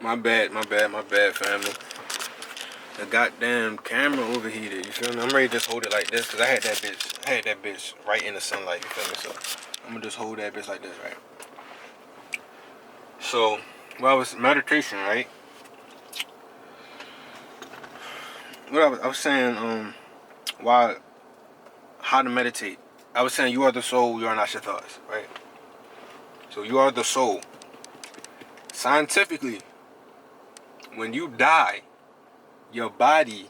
My bad, family. The goddamn camera overheated, you feel me? I'm ready to just hold it like this, because I had that bitch right in the sunlight, you feel me? So, I'm gonna just hold that bitch like this, right? So, well, it's meditation, right? I was saying, why, how to meditate. I was saying you are the soul, you are not your thoughts, right? So, you are the soul. Scientifically, when you die, your body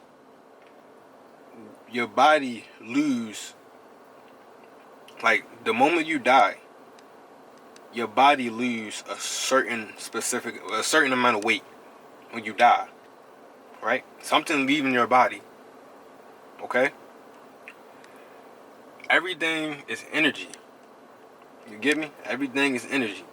lose, like, the moment you die, your body lose a certain amount of weight when you die, right? Something leaving your body, okay? Everything is energy. You get me? Everything is energy.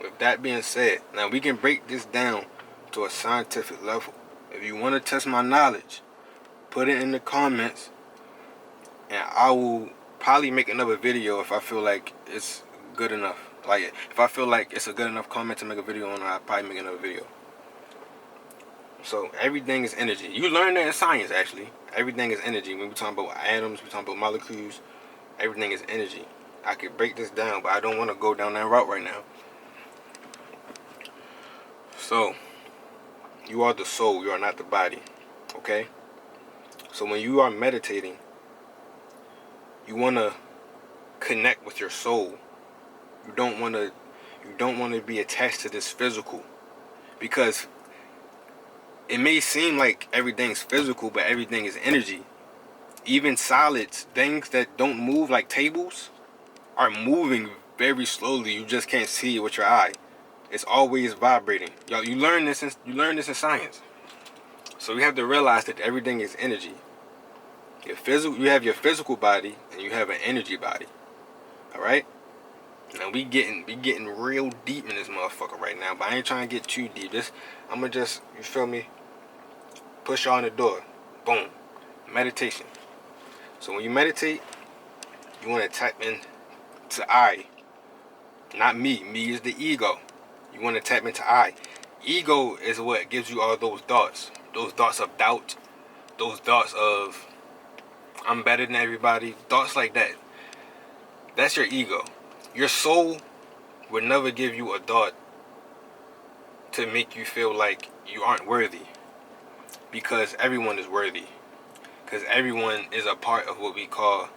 With that being said, now we can break this down to a scientific level. If you want to test my knowledge, put it in the comments, and I will probably make another video if I feel like it's good enough. Like, if I feel like it's a good enough comment to make a video on, I'll probably make another video. So, everything is energy. You learn that in science, actually. Everything is energy. When we're talking about atoms, we're talking about molecules, everything is energy. I could break this down, but I don't want to go down that route right now. So, you are the soul, you are not the body. Okay? So, when you are meditating, you want to connect with your soul. You don't want to be attached to this physical, because it may seem like everything's physical, but everything is energy. Even solids, things that don't move, like tables, are moving very slowly. You just can't see it with your eye. It's always vibrating. Y'all, you learn this in science. So you have to realize that everything is energy. You have your physical body and you have an energy body. All right? Now we getting real deep in this motherfucker right now, but I ain't trying to get too deep. I'ma just, you feel me? Push y'all in the door. Boom. Meditation. So when you meditate, you want to tap in to I. Not me. Me is the ego. You want to tap into I. Ego is what gives you all those thoughts. Those thoughts of doubt. Those thoughts of I'm better than everybody. Thoughts like that. That's your ego. Your soul would never give you a thought to make you feel like you aren't worthy. Because everyone is worthy. Because everyone is a part of what we call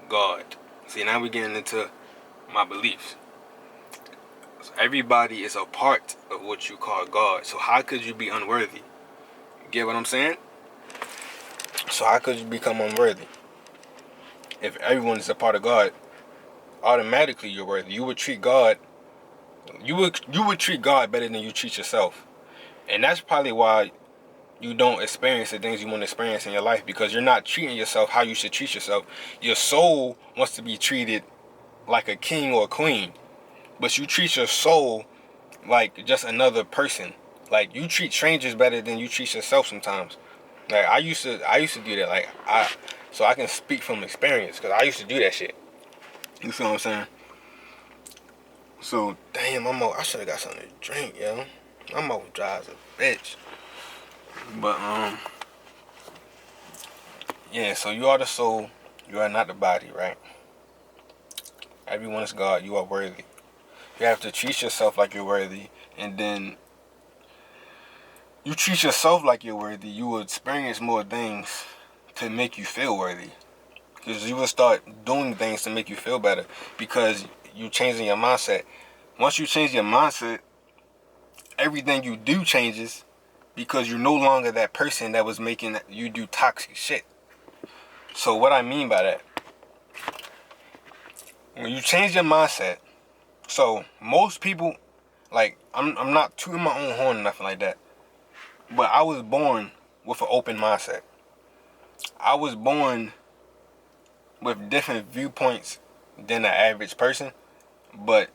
God. See, now we're getting into my beliefs. So everybody is a part of what you call God. So how could you be unworthy? You get what I'm saying? So how could you become unworthy? If everyone is a part of God, automatically you're worthy. You would treat God better than you treat yourself. And that's probably why you don't experience the things you want to experience in your life, because you're not treating yourself how you should treat yourself. Your soul wants to be treated like a king or a queen, but you treat your soul like just another person. Like, you treat strangers better than you treat yourself sometimes. Like, I used to do that. Like, so I can speak from experience, because I used to do that shit. You feel what I'm saying? So, damn, I should have got something to drink, yo. My mouth dry as a bitch. But, yeah, so you are the soul, you are not the body, right? Everyone is God, you are worthy. You have to treat yourself like you're worthy, and then you treat yourself like you're worthy, you will experience more things to make you feel worthy. Because you will start doing things to make you feel better, because you changing your mindset. Once you change your mindset, everything you do changes, because you're no longer that person that was making you do toxic shit. So what I mean by that, when you change your mindset, so most people, like, I'm not tooting my own horn or nothing like that, but I was born with an open mindset. I was born with different viewpoints than the average person, but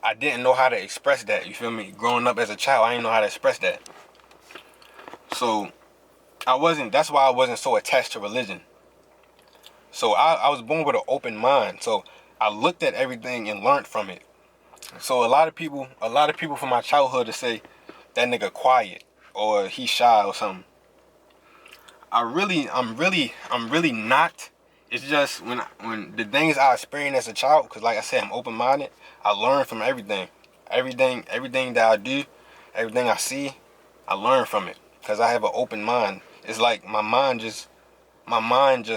I didn't know how to express that, you feel me? Growing up as a child, I didn't know how to express that. So, that's why I wasn't so attached to religion. So I was born with an open mind. So I looked at everything and learned from it. So a lot of people from my childhood to say that nigga quiet or he shy or something. I'm really not. It's just when the things I experienced as a child, because like I said, I'm open-minded. I learn from everything that I do, everything I see, I learn from it. Because I have an open mind. It's like my mind just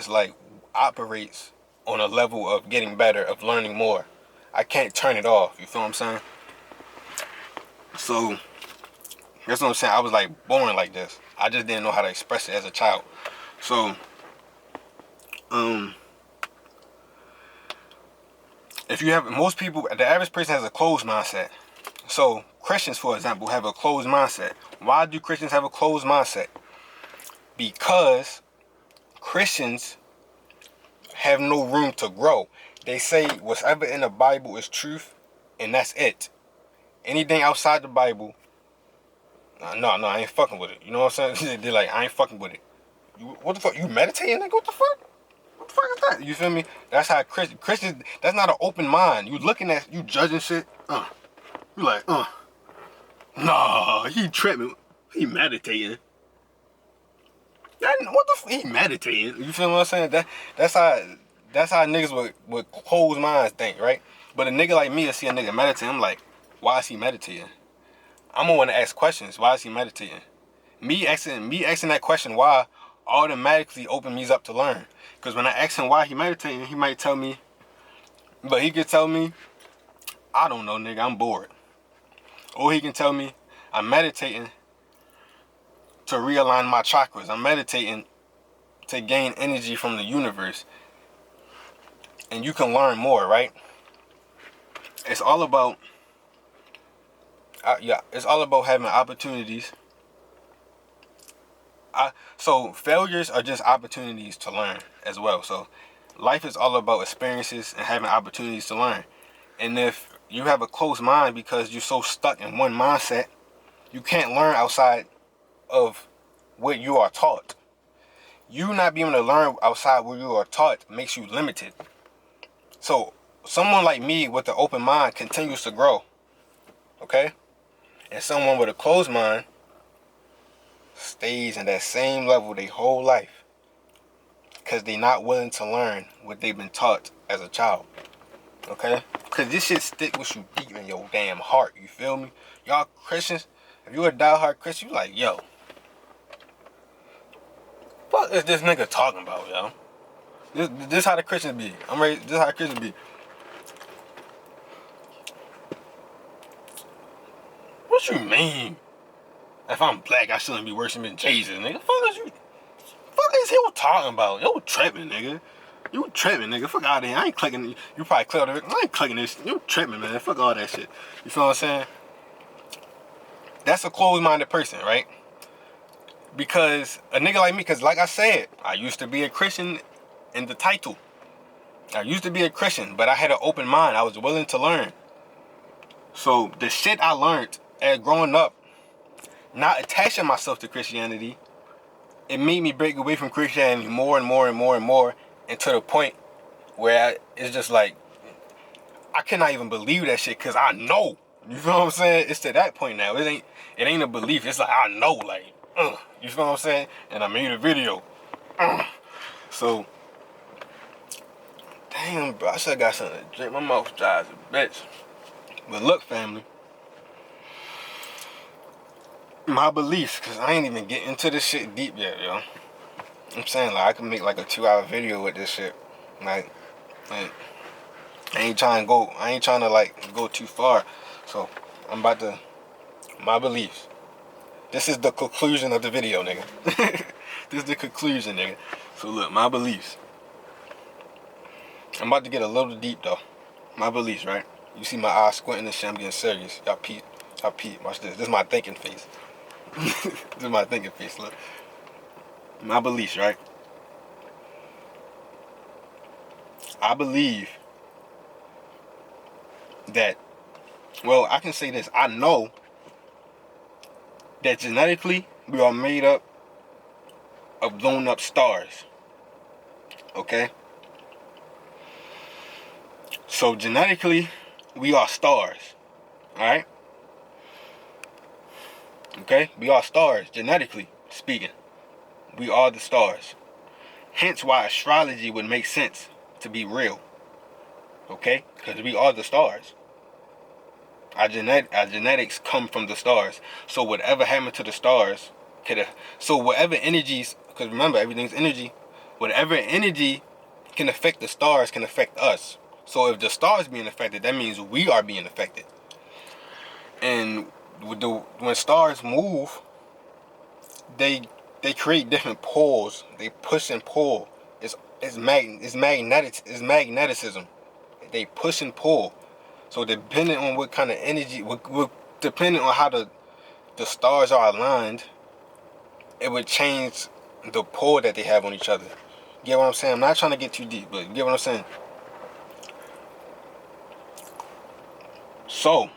like operates on a level of getting better, of learning more. I can't turn it off. You feel what I'm saying? So that's what I'm saying. I was like born like this. I just didn't know how to express it as a child. So, if you have most people, the average person has a closed mindset. So Christians, for example, have a closed mindset. Why do Christians have a closed mindset? Because Christians have no room to grow. They say whatever in the Bible is truth, and that's it. Anything outside the Bible, no, I ain't fucking with it. You know what I'm saying? They're like, I ain't fucking with it. What the fuck? You meditating, nigga? What the fuck? What the fuck is that? You feel me? That's how Christians. That's not an open mind. You looking at, you judging shit. You like, nah, he tripping. He meditating. What the fuck? He meditating. You feel what I'm saying? That's how niggas with closed minds think, right? But a nigga like me, to see a nigga meditating, I'm like, why is he meditating? I'm gonna want to ask questions. Why is he meditating? Me asking that question why automatically open me up to learn. Because when I ask him why he meditating, he might tell me, but he could tell me, I don't know, nigga, I'm bored. Or he can tell me, I'm meditating to realign my chakras. I'm meditating to gain energy from the universe. And you can learn more, right? It's all about, it's all about having opportunities. So failures are just opportunities to learn as well. So life is all about experiences and having opportunities to learn. And if you have a closed mind because you're so stuck in one mindset, you can't learn outside of what you are taught. You not being able to learn outside what you are taught makes you limited. So someone like me with an open mind continues to grow. Okay? And someone with a closed mind stays in that same level their whole life. Because they not willing to learn what they've been taught as a child. Okay? Because this shit stick with you deep in your damn heart. You feel me? Y'all Christians, if you a diehard Christian, you like, yo, what is this nigga talking about, yo? This how the Christians be. I'm ready. This how the Christians be. What you mean? If I'm black, I shouldn't be worshiping Jesus, nigga. Fuck is he talking about? Yo, tripping, nigga. You tripping, nigga. Fuck out of here. I ain't clicking. You probably clicked it. I ain't clicking this. You tripping, man. Fuck all that shit. You feel what I'm saying? That's a closed-minded person, right? Because a nigga like me, because like I said, I used to be a Christian in the title. I used to be a Christian, but I had an open mind. I was willing to learn. So the shit I learned as growing up, not attaching myself to Christianity, it made me break away from Christianity more and more and more and more, and to the point where it's just like, I cannot even believe that shit because I know. You feel what I'm saying? It's to that point now. It ain't a belief. It's like I know, like, you feel what I'm saying? And I made a video. So, damn, bro, I should have got something to drink. My mouth dry as a bitch. But look, family, my beliefs, because I ain't even getting into this shit deep yet, yo. I'm saying, like, I can make like a 2-hour video with this shit. Like I ain't trying to like go too far. So I'm about to, my beliefs. This is the conclusion of the video, nigga. This is the conclusion, nigga. So look, my beliefs. I'm about to get a little deep though. My beliefs, right? You see my eyes squinting and shit, I'm getting serious. Y'all peep. Watch this. This is my thinking face. This is my thinking face, look. My beliefs, right? I believe that, well, I can say this. I know that genetically we are made up of blown up stars. Okay? So genetically, we are stars. Alright? Okay? We are stars, genetically speaking. We are the stars. Hence why astrology would make sense to be real. Okay? Because we are the stars. Our genetics come from the stars. So whatever happened to the stars, so whatever energies, because remember, everything's energy. Whatever energy can affect the stars can affect us. So if the stars being affected, that means we are being affected. And when stars move, they create different pulls. They push and pull. It's magneticism. They push and pull. So depending on what kind of energy, depending on how the stars are aligned, it would change the pull that they have on each other. Get what I'm saying? I'm not trying to get too deep, but get what I'm saying? So,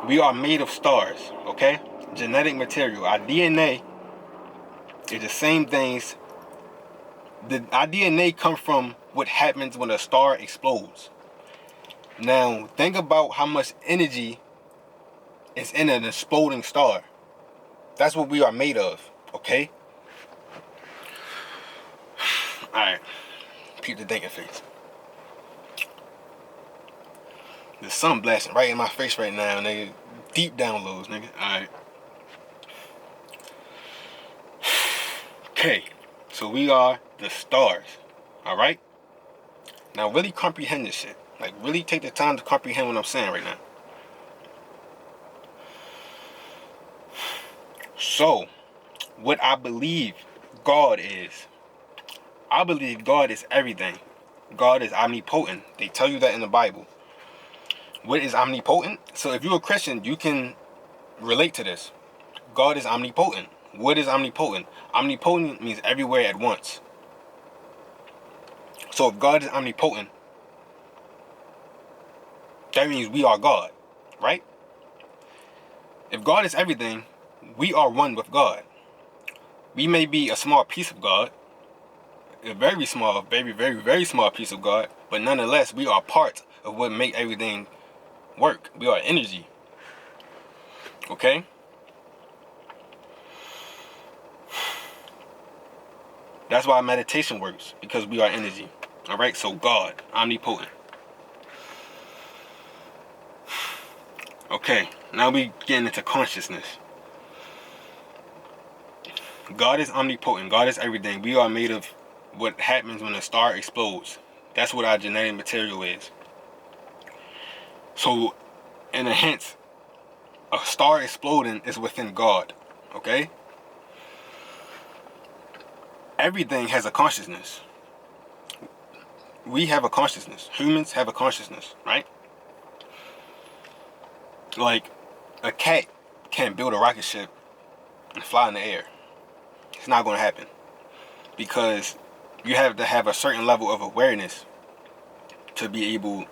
we are made of stars, okay? Genetic material. Our DNA is the same things. Our DNA comes from what happens when a star explodes. Now, think about how much energy is in an exploding star. That's what we are made of, okay? Alright, peep the thinking face. The sun blasting right in my face right now, nigga. Deep downloads, nigga. Alright. Okay, so we are the stars. Alright? Now really comprehend this shit. Like really take the time to comprehend what I'm saying right now. So, what I believe God is. I believe God is everything. God is omnipotent. They tell you that in the Bible. What is omnipotent? So if you're a Christian, you can relate to this. God is omnipotent. What is omnipotent? Omnipotent means everywhere at once. So if God is omnipotent, that means we are God, right? If God is everything, we are one with God. We may be a small piece of God, a very small, very, very, very small piece of God, but nonetheless, we are part of what make everything work. We are energy. Okay? That's why meditation works, because we are energy. Alright, so God, omnipotent. Okay, now we getting into consciousness. God is omnipotent. God is everything. We are made of what happens when a star explodes. That's what our genetic material is. So, in a hint, a star exploding is within God. Okay? Everything has a consciousness. We have a consciousness. Humans have a consciousness, right? Like, a cat can't build a rocket ship and fly in the air. It's not going to happen. Because you have to have a certain level of awareness to be able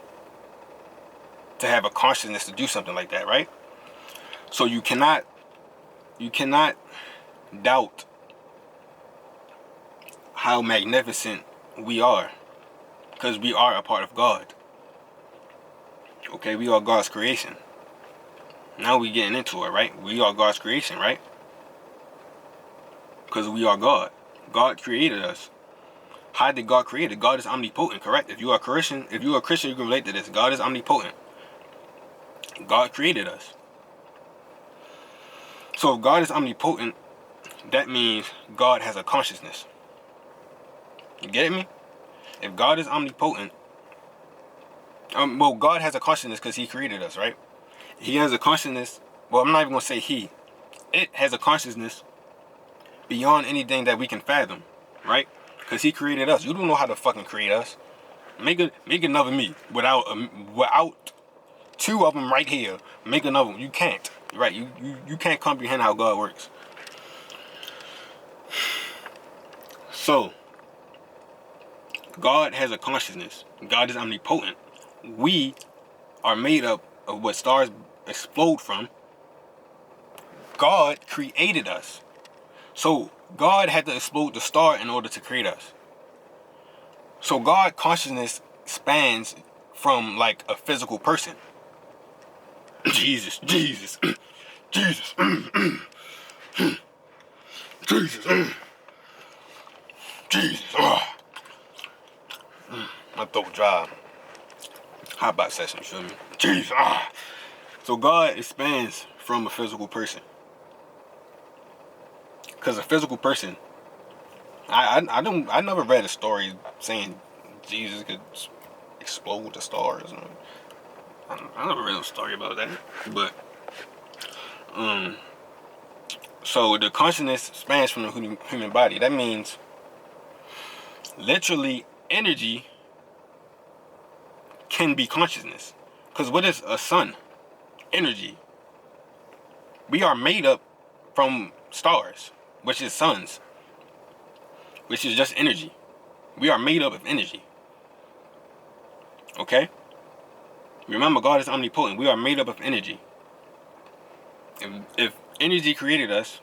to have a consciousness to do something like that, right? So you cannot doubt how magnificent we are, because we are a part of God. Okay, we are God's creation. Now we getting into it, right? We are God's creation, right? Because we are God. God created us. How did God create it? God is omnipotent, correct? If you are a Christian, you can relate to this. God is omnipotent. God created us. So if God is omnipotent, that means God has a consciousness. You get me? If God is omnipotent, well, God has a consciousness because He created us, right? He has a consciousness. Well, I'm not even gonna say He. It has a consciousness beyond anything that we can fathom, right? Because He created us. You don't know how to fucking create us. Make another me without two of them right here. Make another one. You can't, right? You can't comprehend how God works. So, God has a consciousness. God is omnipotent. We are made up of what stars explode from. God created us. So, God had to explode the star in order to create us. So, God consciousness spans from like a physical person. Jesus, Jesus, Jesus, Jesus, Jesus. My throat dry. Hot box session, you feel me? Jesus. So God expands from a physical person. Because a physical person, I never read a story saying Jesus could explode the stars. I never read a story about that. But so the consciousness spans from the human body. That means literally energy can be consciousness. Because what is a sun? Energy. We are made up from stars, which is suns, which is just energy. We are made up of energy. Okay? Remember, God is omnipotent. We are made up of energy. If energy created us,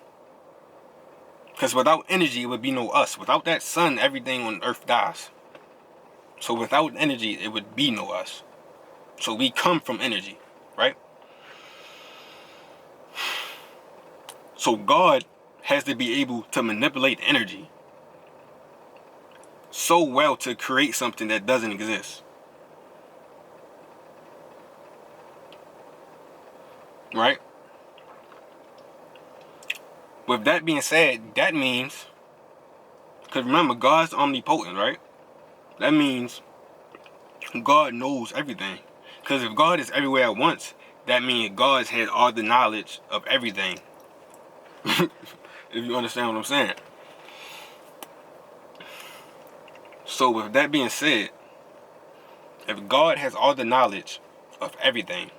because without energy, it would be no us. Without that sun, everything on earth dies. So without energy, it would be no us. So we come from energy, right? So God has to be able to manipulate energy so well to create something that doesn't exist. Right? With that being said, that means, because remember, God's omnipotent, right? That means God knows everything. Because if God is everywhere at once, that means God has all the knowledge of everything. If you understand what I'm saying. So with that being said, if God has all the knowledge of everything,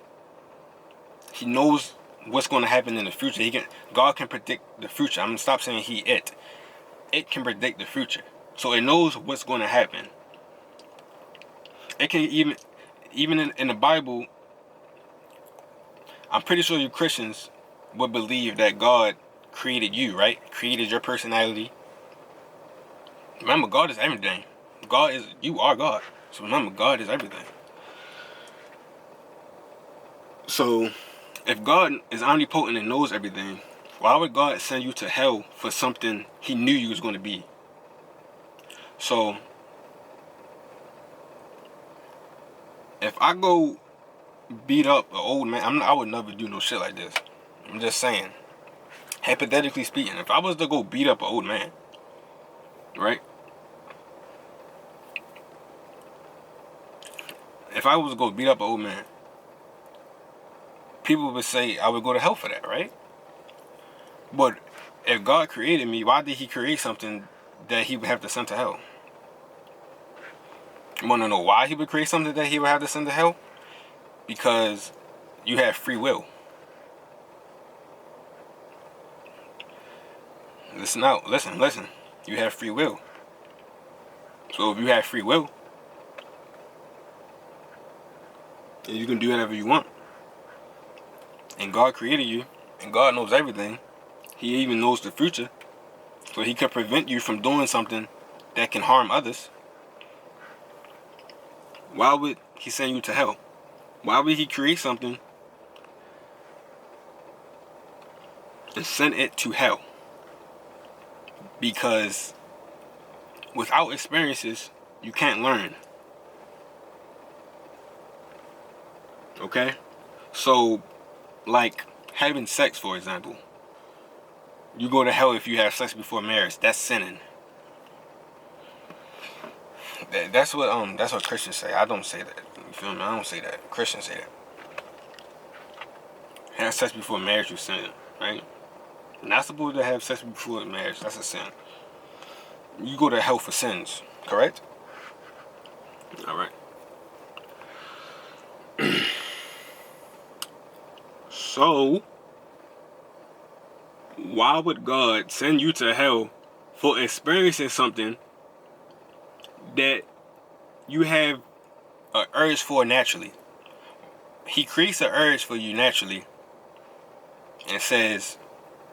He knows what's going to happen in the future. God can predict the future. I'm going to stop saying it. It can predict the future. So it knows what's going to happen. It can even in the Bible, I'm pretty sure you Christians would believe that God created you, right? Created your personality. Remember, God is everything. You are God. So remember, God is everything. So, if God is omnipotent and knows everything, why would God send you to hell for something He knew you was going to be? So, if I go beat up an old man, I would never do no shit like this. I'm just saying. Hypothetically speaking, if I was to go beat up an old man, right? If I was to go beat up an old man, people would say I would go to hell for that, right? But if God created me, why did He create something that He would have to send to hell? You want to know why He would create something that He would have to send to hell? Because you have free will. Listen out. Listen. You have free will. So if you have free will, then you can do whatever you want. And God created you, and God knows everything. He even knows the future. So He could prevent you from doing something that can harm others. Why would He send you to hell? Why would He create something and send it to hell? Because without experiences, you can't learn. Okay? So, like having sex, for example. You go to hell if you have sex before marriage. That's sinning. That's what Christians say. I don't say that. You feel me? I don't say that. Christians say that. Have sex before marriage, you sin, right? Not supposed to have sex before marriage. That's a sin. You go to hell for sins, correct? All right. So, why would God send you to hell for experiencing something that you have an urge for naturally? He creates an urge for you naturally and says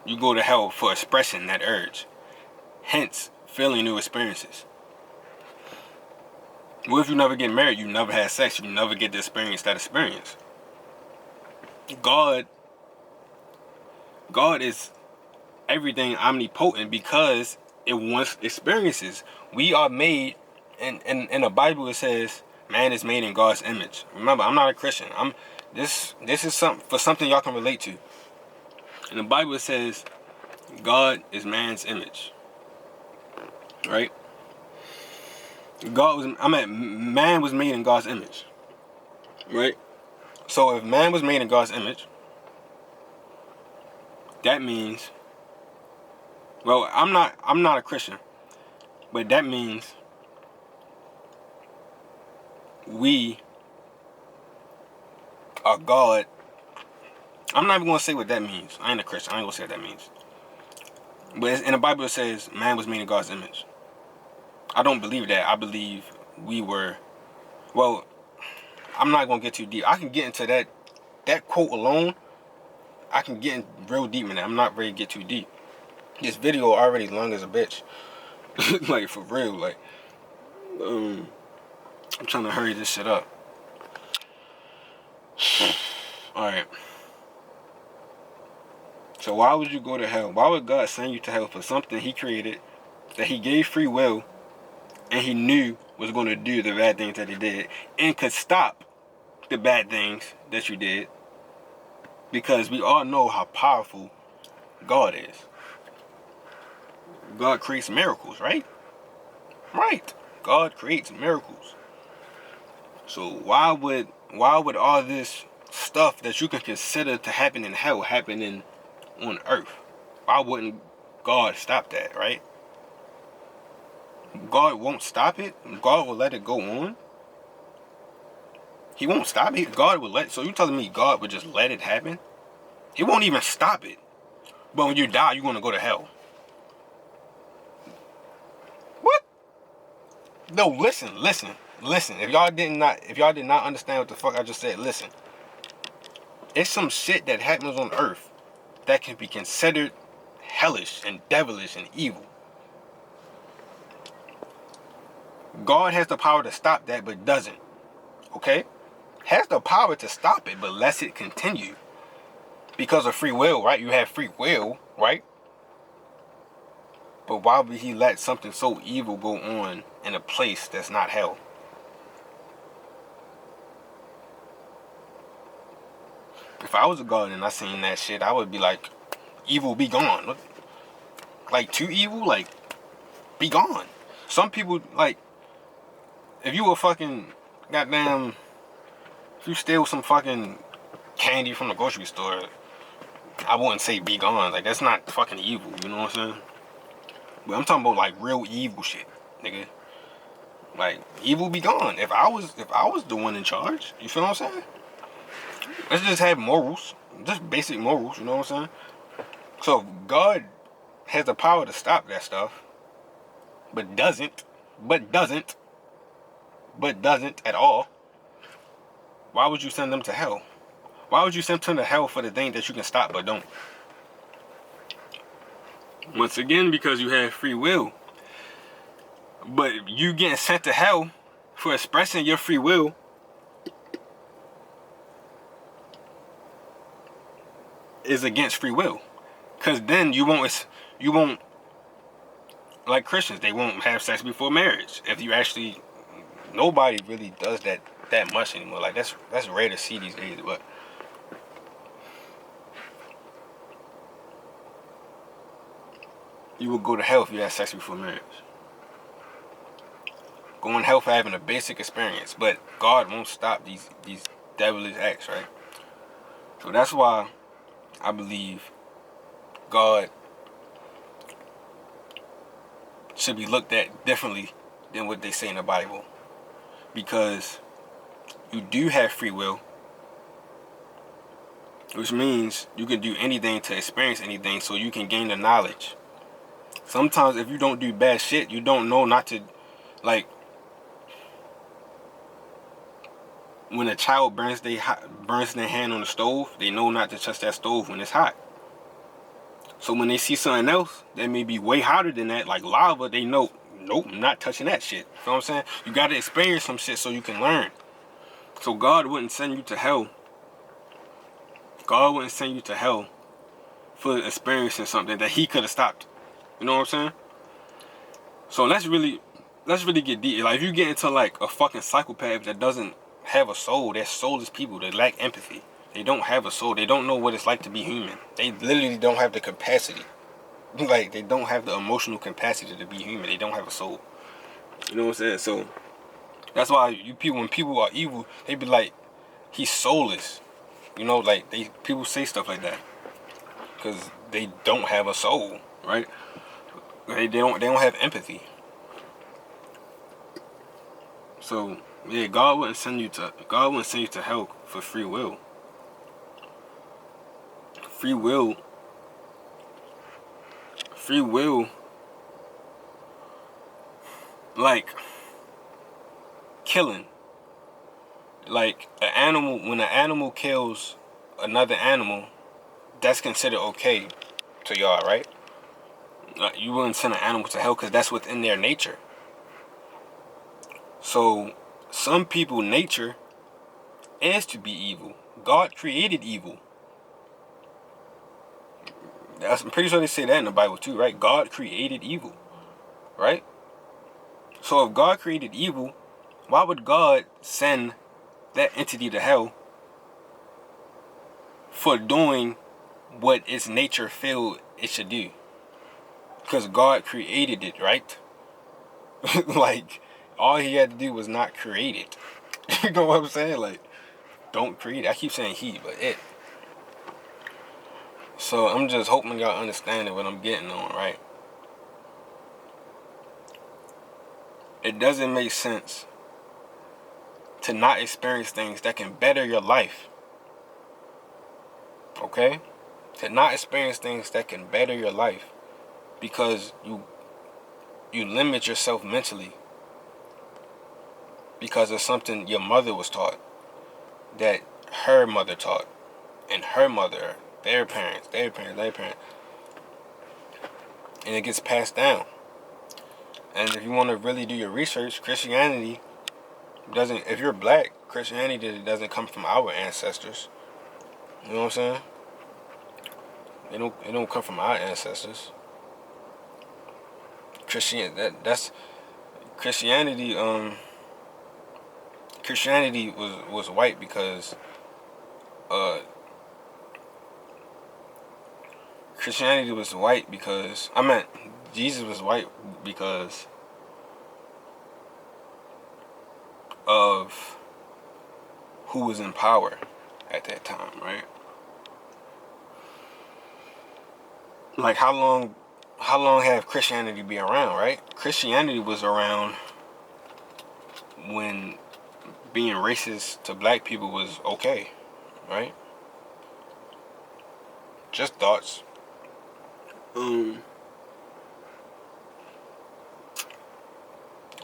you go to hell for expressing that urge. Hence, feeling new experiences. What if you never get married? You never had sex. You never get to experience that experience. God is everything omnipotent because it wants experiences. We are made, and in the Bible it says man is made in God's image. Remember, I'm not a Christian. This is something y'all can relate to. In the Bible it says God is man's image, right? Man was made in God's image, right? So if man was made in God's image, that means, well, I'm not a Christian, but that means we are God. I'm not even gonna say what that means. I ain't a Christian. I ain't gonna say what that means. But in the Bible it says man was made in God's image. I don't believe that. I believe we were. Well, I'm not gonna get too deep. I can get into that quote alone. I can get in real deep in that. I'm not ready to get too deep. This video already long as a bitch. Like, for real. Like, I'm trying to hurry this shit up. Alright. So why would you go to hell? Why would God send you to hell for something he created, that he gave free will, and he knew was going to do the bad things that he did, and could stop the bad things that you did? Because we all know how powerful God is. God creates miracles, right? Right. God creates miracles. So why would all this stuff that you can consider to happen in hell happen on earth? Why wouldn't God stop that, right? God won't stop it. God will let it go on. He won't stop it. God will let. So you telling me God would just let it happen? He won't even stop it. But when you die, you're gonna go to hell. What? No, listen. If y'all did not understand what the fuck I just said, listen. It's some shit that happens on earth that can be considered hellish and devilish and evil. God has the power to stop that, but doesn't. Okay? Has the power to stop it, but lets it continue. Because of free will, right? You have free will, right? But why would he let something so evil go on in a place that's not hell? If I was a God and I seen that shit, I would be like, evil be gone. Like, too evil? Like, be gone. Some people, like, if you were fucking goddamn, if you steal some fucking candy from the grocery store, I wouldn't say be gone. Like, that's not fucking evil, you know what I'm saying? But I'm talking about, like, real evil shit, nigga. Like, evil be gone. If I was the one in charge, you feel what I'm saying? Let's just have morals. Just basic morals, you know what I'm saying? So, God has the power to stop that stuff, but doesn't at all. Why would you send them to hell? Why would you send them to hell for the thing that you can stop but don't? Once again, because you have free will. But you getting sent to hell for expressing your free will is against free will. Because then you won't, like Christians, they won't have sex before marriage. If you actually, nobody really does that much anymore. Like, that's rare to see these days, but you will go to hell if you have sex before marriage. Going to hell for having a basic experience, but God won't stop these devilish acts, right? So that's why I believe God should be looked at differently than what they say in the Bible, because you do have free will, which means you can do anything to experience anything, so you can gain the knowledge. Sometimes if you don't do bad shit, you don't know not to, like, when a child burns their hand on the stove, they know not to touch that stove when it's hot. So when they see something else that may be way hotter than that, like lava, they know, nope, I'm not touching that shit. You know what I'm saying? You got to experience some shit so you can learn. So God wouldn't send you to hell God wouldn't send you to hell for experiencing something that he could have stopped. You know what I'm saying? So let's really get deep. Like, if you get into like a fucking psychopath that doesn't have a soul, they're soulless people. They lack empathy. They don't have a soul. They don't know what it's like to be human. They literally don't have the capacity. Like, they don't have the emotional capacity to be human. They don't have a soul. You know what I'm saying? So that's why when people are evil, they be like, he's soulless. You know, like people say stuff like that because they don't have a soul, right? They don't have empathy. So yeah, God wouldn't send you to hell for free will. Free will, like killing. Like when an animal kills another animal, that's considered okay to y'all, right? You wouldn't send an animal to hell because that's within their nature. So some people nature is to be evil. God created evil. I'm pretty sure they say that in the Bible too, right? God created evil, right? So if God created evil, why would God send that entity to hell for doing what its nature feel it should do? Because God created it, right? Like, all he had to do was not create it. You know what I'm saying? Like, don't create it. I keep saying he, but it. So I'm just hoping y'all understand what I'm getting on, right? It doesn't make sense to not experience things that can better your life. Okay? To not experience things that can better your life because you limit yourself mentally because of something your mother was taught, that her mother taught, and her mother, their parents, and it gets passed down. And if you want to really do your research, Christianity doesn't, if you're black, Christianity doesn't come from our ancestors. You know what I'm saying? It don't come from our ancestors. That's Christianity. Christianity was white because Christianity was white because Jesus was white because of who was in power at that time, right? Like, how long have Christianity been around, right? Christianity was around when being racist to black people was okay, right? Just thoughts.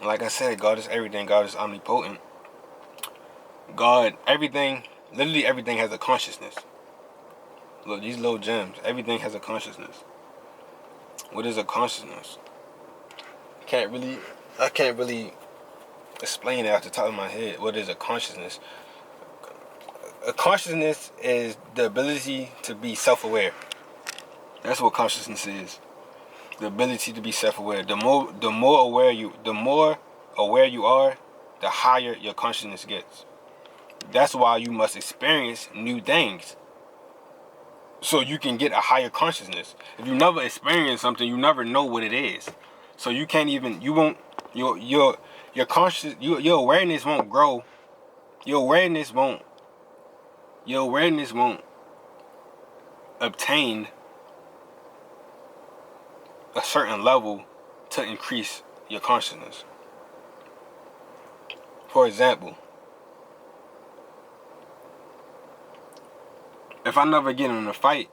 Like I said, God is everything. God is omnipotent. Literally everything has a consciousness. Look, these little gems, everything has a consciousness. What is a consciousness? I can't really explain it off the top of my head. What is a consciousness? A consciousness is the ability to be self-aware. That's what consciousness is. The ability to be self-aware. The more aware you are, the higher your consciousness gets. That's why you must experience new things, so you can get a higher consciousness. If you never experience something, you never know what it is. So your awareness won't grow. Your awareness won't obtain a certain level to increase your consciousness. For example, if I never get in a fight,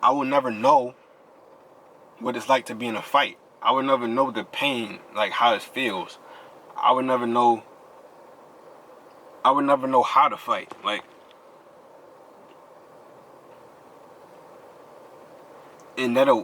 I will never know what it's like to be in a fight. I would never know the pain, like how it feels. I would never know how to fight. Like, and